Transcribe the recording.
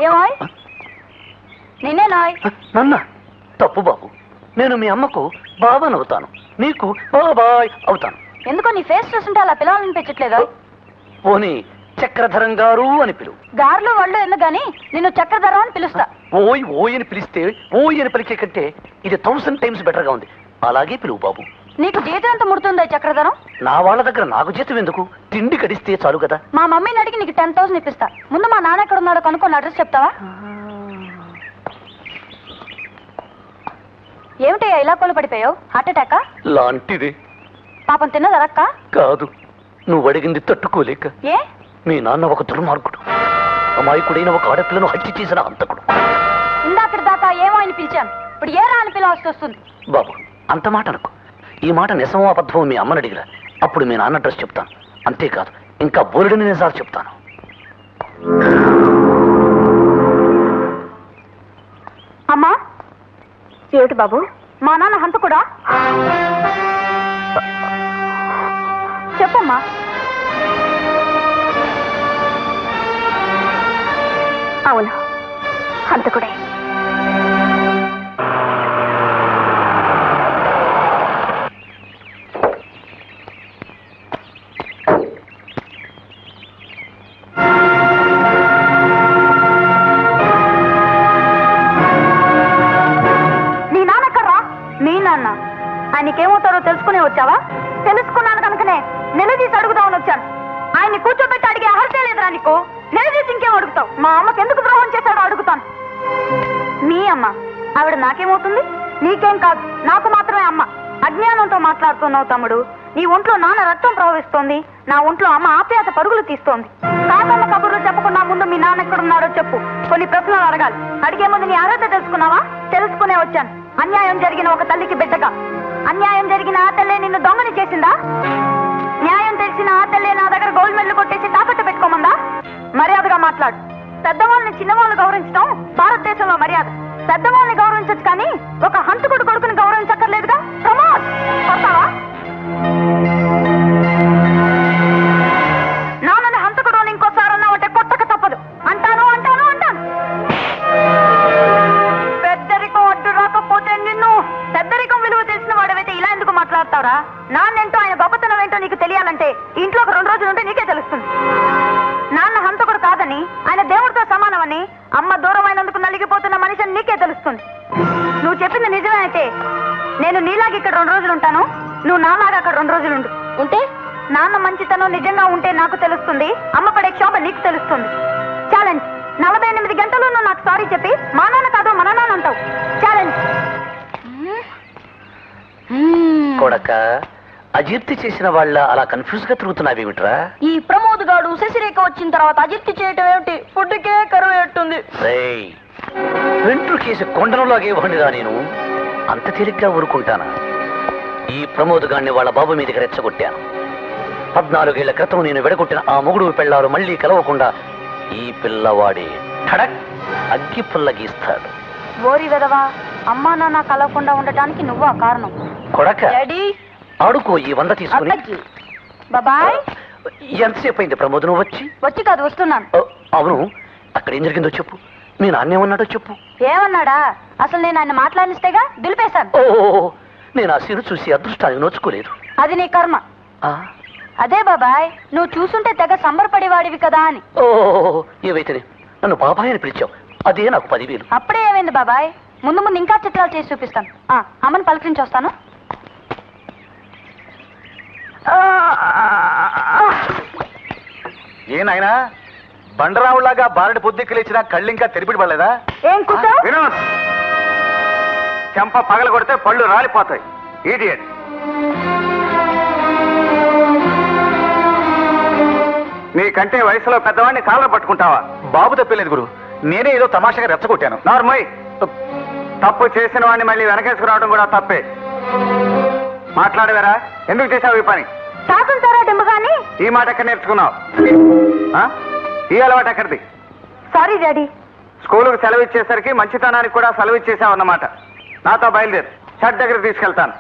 ఏమాయ్ నిన్నే నాయ్ నన్న తప్పు బాబు. నేను మీ అమ్మకు బాబాని అవుతాను, నీకు బాబాయ్ అవుతాను. ఎందుకో నీ ఫేస్ చూస్తుంటే అలా పిలవాలనిపించట్లేదా? పోనీ చక్రధరం గారు అని పిలువు. గారులో వాళ్ళు ఎందుకు గాని నిన్ను చక్రధరం అని పిలుస్తా. ఓయ్ ఓయ్ అని పిలిస్తే ఓయ్ అని పలికే కంటే ఇది 1000 టైమ్స్ బెటర్ గా ఉంది. అలాగే పిలువు బాబు. నీకు జీతం ఎంత ముడుతుందా చక్రధరం? నా వాళ్ళ దగ్గర నాకు జీతం ఎందుకు, తిండి కడిస్తే చాలు కదా. మా మమ్మీని అడిగి నీకు 10,000 ఇప్పిస్తా. ముందు మా నాన్న ఎక్కడ ఉన్నాడో కనుక్కొని అడ్రస్ చెప్తావా? ఏమిటయ్యా ఇలా కొలు పడిపోయావు? హార్ట్ అటాకా? లాంటిది. పాపం తిన్నదరక్క? కాదు, నువ్వు అడిగింది తట్టుకోలేక. ఏ? మీ నాన్న ఒక దుర్మార్గుడు, అమాయకుడైన ఒక ఆడపిల్లను హత్య చేసిన హంతకుడు. ఇందాకటి దాకా ఏమో అని పిలిచాను, ఇప్పుడు ఏ రా అని పిలవాల్సి వస్తుంది. బాబు అంత మాట అనుకో. ఈ మాట నిజమో అబద్ధమో మీ అమ్మని అడిగిరా, అప్పుడు మీ నాన్న అడ్రస్ చెప్తాను. అంతేకాదు ఇంకా బోలెడని నిజాలు చెప్తాను. అమ్మా. ఏమిటి బాబు? మా నాన్న హంతకుడా? చెప్పమ్మా. అవును, హంతకుడే. ఆయనకేమవుతారో తెలుసుకునే వచ్చావా? తెలుసుకున్నాను కనుకనే నిలదీసి అడుగుదామని వచ్చాను. ఆయన్ని కూర్చోబెట్టి అడిగే అర్హత లేదురా నీకు. నిలదీసి ఇంకేం అడుగుతావు? మా అమ్మకి ఎందుకు ద్రోహం చేశాడో అడుగుతాను. మీ అమ్మ ఆవిడ నాకేమవుతుంది? నీకేం కాదు, నాకు మాత్రమే అమ్మ. అజ్ఞానంతో మాట్లాడుతున్నావు తమ్ముడు. నీ ఒంట్లో నాన్న రక్తం ప్రవహిస్తోంది, నా ఒంట్లో అమ్మ ఆప్యాయత పరుగులు తీస్తోంది. కాకమ్మ కబుర్లు చెప్పకుండా ముందు మీ నాన్న ఎక్కడున్నాడో చెప్పు. కొన్ని ప్రశ్నలు అడగాలి. అడిగే ముందు నీ అర్హత తెలుసుకున్నావా? తెలుసుకునే వచ్చాను. అన్యాయం జరిగిన ఒక తల్లికి బిడ్డగా, అన్యాయం జరిగిన ఆ తల్లే నిన్ను దొంగని చేసిందా? న్యాయం తెలిసిన ఆ తల్లే నా దగ్గర గోల్డ్ మెడల్ కొట్టేసి తాకట్టు పెట్టుకోమందా? మర్యాదగా మాట్లాడు. పెద్దవాళ్ళని చిన్నవాళ్ళు గౌరవించడం భారతదేశంలో మర్యాద. పెద్దవాళ్ళని గౌరవించచ్చు కానీ ఒక హంతకుడు కొడుకుని గౌరవించక్కర్లేదుగా. ప్రమోద్ కొడతావా? నాన్నని హంతకుడు అని ఇంకోసారి అన్నావంటే కొట్టక తప్పదు. అంటాను అంటాను అంటాను. పెద్దరికం అడ్డు రాకపోతే నిన్ను. పెద్దరికం విలువ తెలిసిన వాడవైతే ఇలా ఎందుకు మాట్లాడతావురా? నాన్నేంటో ఆయన గొప్పతనం ఏంటో నీకు తెలియాలంటే ఇంట్లో ఒక 2 రోజులు ఉంటే నీకే తెలుస్తుంది. నాన్న హంతకుడు కాదని, ఆయన దేవుడితో సమానమని, అమ్మ దూరమైనందుకు నలిగిపోతున్న మనిషిని నీకే తెలుస్తుంది. నువ్వు చెప్పింది నిజమే అయితే నేను నీలాగా ఇక్కడ 2 రోజులు ఉంటాను, నువ్వు నాలాగా అక్కడ 2 రోజులు ఉంటే నాన్న మంచితనం నిజంగా ఉంటే నాకు తెలుస్తుంది, అమ్మ పడే క్షోభ నీకు తెలుస్తుంది. ఛాలెంజ్. 48 గంటలు నువ్వు నాకు సారీ చెప్పి మా నాన్న కాదు మన నాన్న అంటావు. ఛాలెంజ్. కొడక, అజీర్తి చేసిన వాళ్ళ అలా కన్ఫ్యూజ్ గా తిరుగుతున్నావేమిట్రా? ఈ ప్రమోద్ గాడు శశిరేఖ వచ్చిన తర్వాత అజీర్తి చేయటం ఏమిటి? ఫుడ్కే కరువు ఎట్టుంది. వెంట్రుకేసి కొండలలాగే వండిరా నేను. అంత తేలిగ్గా ఊరుకుంటానా? ఈ ప్రమోద్ గాడిని వాళ్ళ బాబు మీదకి రెచ్చగొట్టాను. 14 ఏళ్ల క్రితం నేను విడగొట్టిన ఆ మొగుడు పెళ్ళారు మళ్ళీ కలవకుండా ఈ పిల్లవాడి ఠడక్ అగ్గి పుల్ల గీస్తాడు. ఓరి వెదవా, అమ్మా నాన్న కలవకుండా ఉండటానికి నువ్వా కారణం? కొడక, ఆడుకో ఈ 100 తీసుకుని. బాబాయ్. ఎంతసేపు అయింది ప్రమోద్ నువ్వు వచ్చి కాదు వస్తున్నాను. అవును, అక్కడ ఏం జరిగిందో చెప్పు. మీ నాన్నేమన్నాడో చెప్పు. ఏమన్నాడా? అసలు నేను ఆయన మాట్లాడిస్తేగా దులిపేశాను. ఓ, నేను ఆ సీను చూసి అదృష్టాన్ని నోచుకోలేదు. అది నీ కర్మ. అదే బాబాయ్, నువ్వు చూసుంటే తెగ సంబరపడేవాడివి కదా అని. ఓ, ఏవైతే నన్ను బాబాయ్ అని పిలిచావు, అదే నాకు 10,000. అప్పుడే ఏమైంది బాబాయ్? ముందు ముందు ఇంకా చిత్రాలు చేసి చూపిస్తాను. అమ్మని పలకరించి వస్తాను. ఏ నాయనా, బండరావులాగా బారడి పొద్దుకిలేచిన కళ్ళింకా తెరిపిడి పడలేదా? ఏం కూర్చో. వినోద్, చెంప పగల కొడితే పళ్ళు రాలిపోతాయి. ఈడియట్. నీకంటే వయసులో పెద్దవాడిని కాళ్ళ పట్టుకుంటావా? బాబు తప్పలేదు గురు, నేనే ఏదో తమాషాగా రెచ్చగొట్టాను. నార్మల్. తప్పు చేసిన వాడిని మళ్ళీ వెనకేసుకురావడం కూడా తప్పే. మాట్లాడవేరా? ఎందుకు చేశావు ఈ పని? ఈ మాట ఎక్కడ నేర్చుకున్నావు? ఈ అలవాటు ఎక్కడిది? Sorry daddy. స్కూలుకు సెలవు ఇచ్చేసరికి మంచితనానికి కూడా సెలవు ఇచ్చేసావు అన్నమాట. నాతో బయలుదేరు, షర్ట్ దగ్గర తీసుకెళ్తాను.